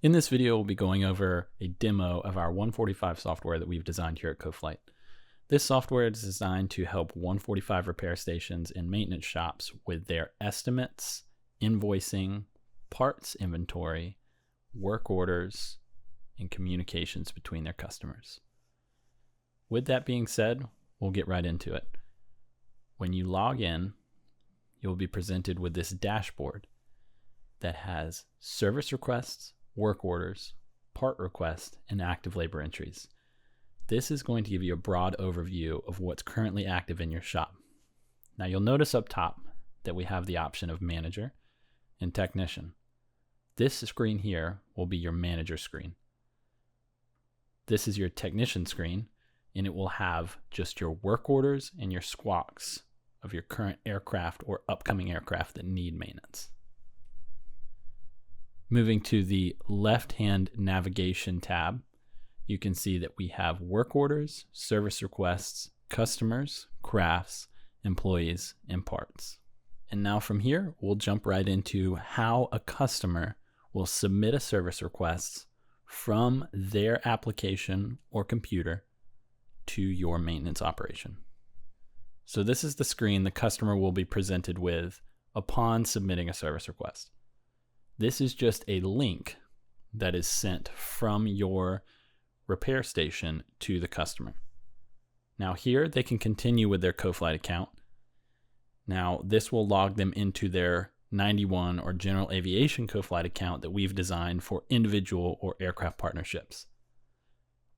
In this video, we'll be going over a demo of our 145 software that we've designed here at Coflyt. This software is designed to help 145 repair stations and maintenance shops with their estimates, invoicing, parts inventory, work orders, and communications between their customers. With that being said, we'll get right into it. When you log in, you'll be presented with this dashboard that has service requests, work orders, part requests, and active labor entries. This is going to give you a broad overview of what's currently active in your shop. Now you'll notice up top that we have the option of manager and technician. This screen here will be your manager screen. This is your technician screen, and it will have just your work orders and your squawks of your current aircraft or upcoming aircraft that need maintenance. Moving to the left-hand navigation tab, you can see that we have work orders, service requests, customers, crafts, employees, and parts. And now from here, we'll jump right into how a customer will submit a service request from their application or computer to your maintenance operation. So this is the screen the customer will be presented with upon submitting a service request. This is just a link that is sent from your repair station to the customer. Now here they can continue with their Coflyt account. Now this will log them into their 91 or general aviation Coflyt account that we've designed for individual or aircraft partnerships.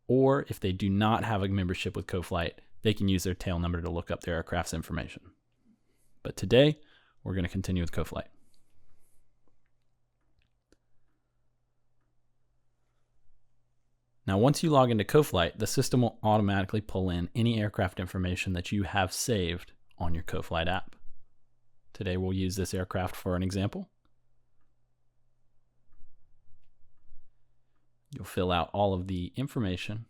Or if they do not have a membership with Coflyt, they can use their tail number to look up their aircraft's information. But today we're going to continue with Coflyt. Now, once you log into Coflyt, the system will automatically pull in any aircraft information that you have saved on your Coflyt app. Today, we'll use this aircraft for an example. You'll fill out all of the information.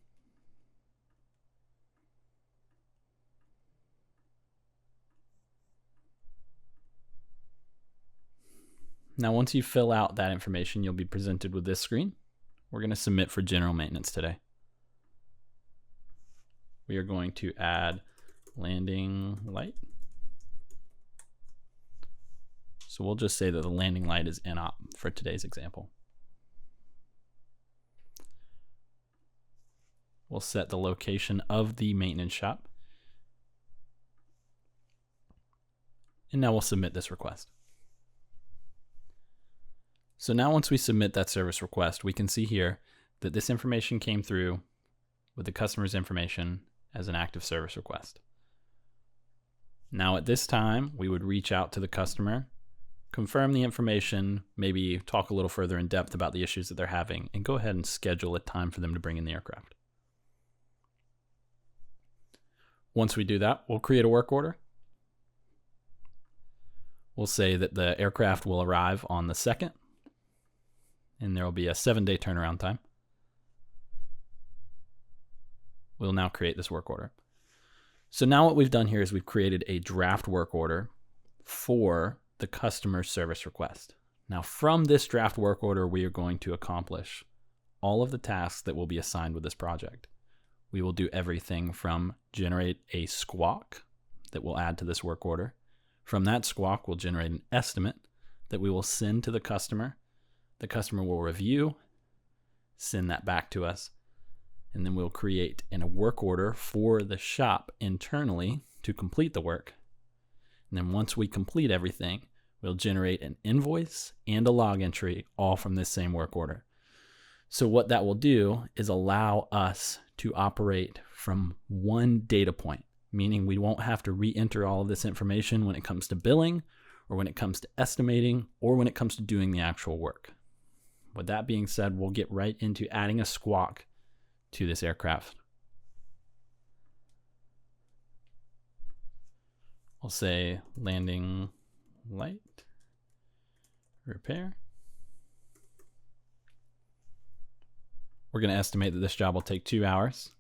Now, once you fill out that information, you'll be presented with this screen. We're going to submit for general maintenance today. We are going to add landing light. So we'll just say that the landing light is NOP for today's example. We'll set the location of the maintenance shop. And now we'll submit this request. So now once we submit that service request, we can see here that this information came through with the customer's information as an active service request. Now at this time, we would reach out to the customer, confirm the information, maybe talk a little further in depth about the issues that they're having, and go ahead and schedule a time for them to bring in the aircraft. Once we do that, we'll create a work order. We'll say that the aircraft will arrive on the 2nd. And there will be a 7-day turnaround time. We'll now create this work order. So now what we've done here is we've created a draft work order for the customer service request. Now from this draft work order, we are going to accomplish all of the tasks that will be assigned with this project. We will do everything from generate a squawk that we'll add to this work order. From that squawk, we'll generate an estimate that we will send to the customer. The customer will review, send that back to us, and then we'll create a work order for the shop internally to complete the work. And then once we complete everything, we'll generate an invoice and a log entry all from this same work order. So what that will do is allow us to operate from one data point, meaning we won't have to re-enter all of this information when it comes to billing, or when it comes to estimating, or when it comes to doing the actual work. With that being said, we'll get right into adding a squawk to this aircraft. We'll say landing light repair. We're going to estimate that this job will take 2 hours.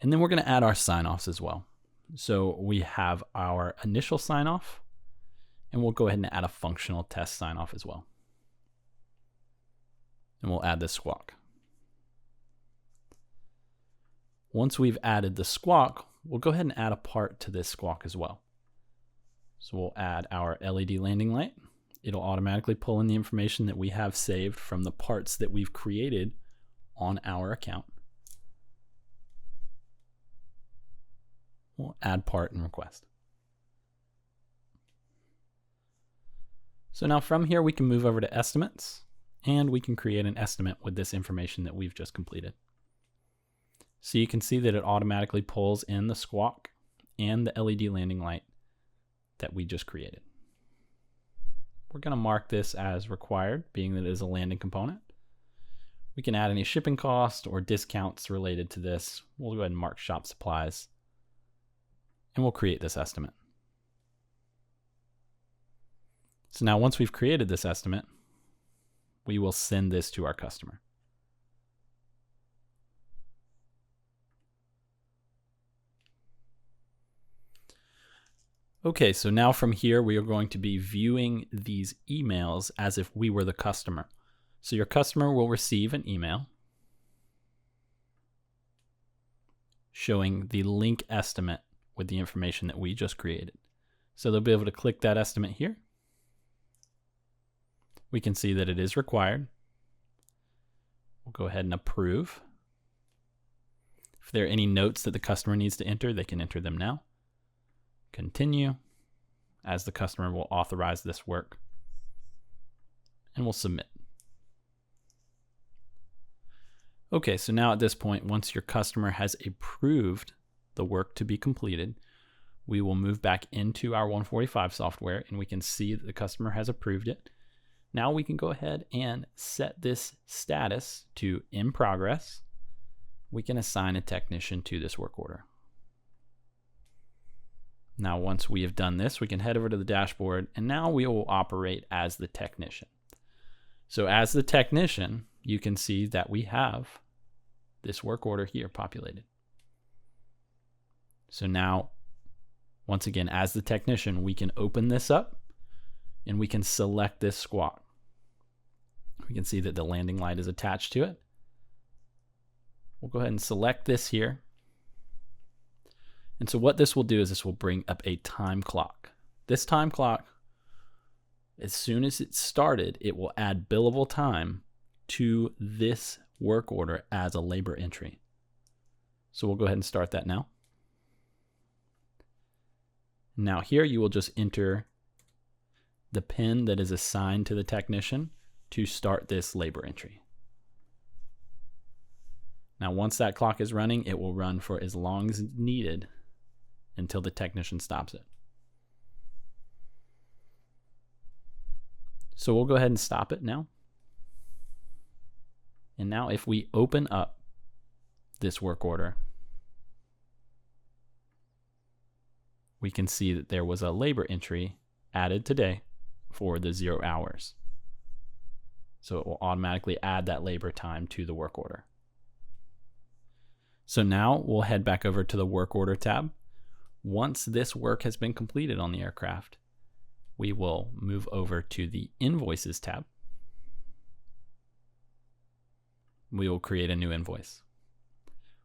And then we're going to add our sign-offs as well. So we have our initial sign-off, and we'll go ahead and add a functional test sign-off as well. And we'll add this squawk. Once we've added the squawk, we'll go ahead and add a part to this squawk as well. So we'll add our LED landing light. It'll automatically pull in the information that we have saved from the parts that we've created on our account. We'll add part and request. So now from here, we can move over to estimates, and we can create an estimate with this information that we've just completed. So you can see that it automatically pulls in the squawk and the LED landing light that we just created. We're going to mark this as required, being that it is a landing component. We can add any shipping costs or discounts related to this. We'll go ahead and mark shop supplies, and we'll create this estimate. So now once we've created this estimate, we will send this to our customer. Okay, so now from here, we are going to be viewing these emails as if we were the customer. So your customer will receive an email showing the link estimate with the information that we just created. So they'll be able to click that estimate here. We can see that it is required. We'll go ahead and approve. If there are any notes that the customer needs to enter, they can enter them now. Continue, as the customer will authorize this work, and we'll submit. Okay, so now at this point, once your customer has approved the work to be completed, we will move back into our 145 software, and we can see that the customer has approved it. Now we can go ahead and set this status to in progress. We can assign a technician to this work order. Now, once we have done this, we can head over to the dashboard, and now we will operate as the technician. So as the technician, you can see that we have this work order here populated. So now, once again, as the technician, we can open this up and we can select this squawk. We can see that the landing light is attached to it. We'll go ahead and select this here. And so what this will do is this will bring up a time clock. This time clock, as soon as it's started, it will add billable time to this work order as a labor entry. So we'll go ahead and start that now. Now here you will just enter the pin that is assigned to the technician to start this labor entry. Now once that clock is running, it will run for as long as needed until the technician stops it. So we'll go ahead and stop it now. And now if we open up this work order, we can see that there was a labor entry added today for the 0 hours. So it will automatically add that labor time to the work order. So now we'll head back over to the work order tab. Once this work has been completed on the aircraft, we will move over to the Invoices tab. We will create a new invoice.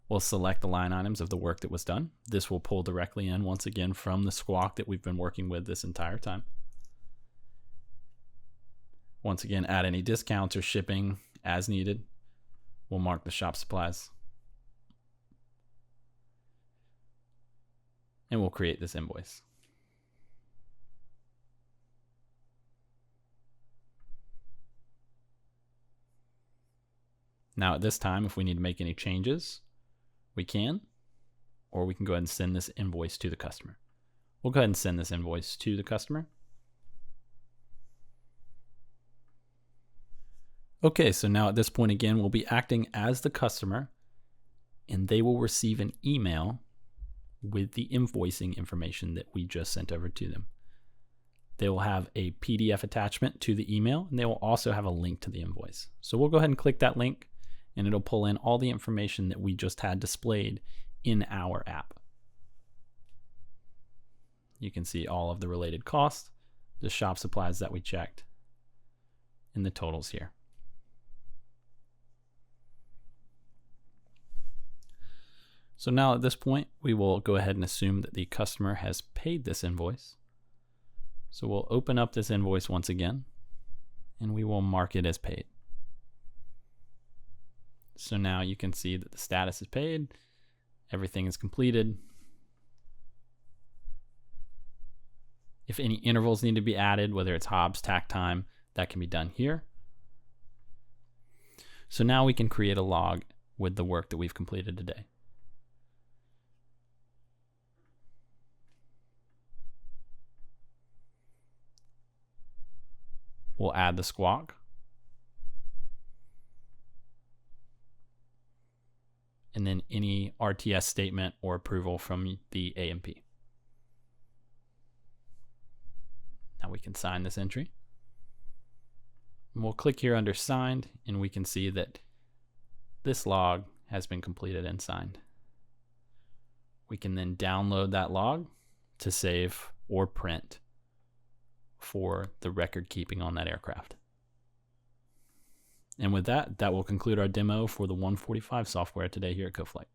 We'll select the line items of the work that was done. This will pull directly in once again from the squawk that we've been working with this entire time. Once again, add any discounts or shipping as needed. We'll mark the shop supplies. And we'll create this invoice. Now at this time, if we need to make any changes, we can, or we can go ahead and send this invoice to the customer. We'll go ahead and send this invoice to the customer. Okay, so now at this point again, we'll be acting as the customer, and they will receive an email with the invoicing information that we just sent over to them. They will have a PDF attachment to the email, and they will also have a link to the invoice. So we'll go ahead and click that link, and it'll pull in all the information that we just had displayed in our app. You can see all of the related costs, the shop supplies that we checked, and the totals here. So now at this point, we will go ahead and assume that the customer has paid this invoice. So we'll open up this invoice once again, and we will mark it as paid. So now you can see that the status is paid, everything is completed. If any intervals need to be added, whether it's Hobbs, tack time, that can be done here. So now we can create a log with the work that we've completed today. We'll add the squawk. And then any RTS statement or approval from the AMP. Now we can sign this entry. And we'll click here under signed, and we can see that this log has been completed and signed. We can then download that log to save or print for the record keeping on that aircraft. And with that, that will conclude our demo for the 145 software today here at Coflyt.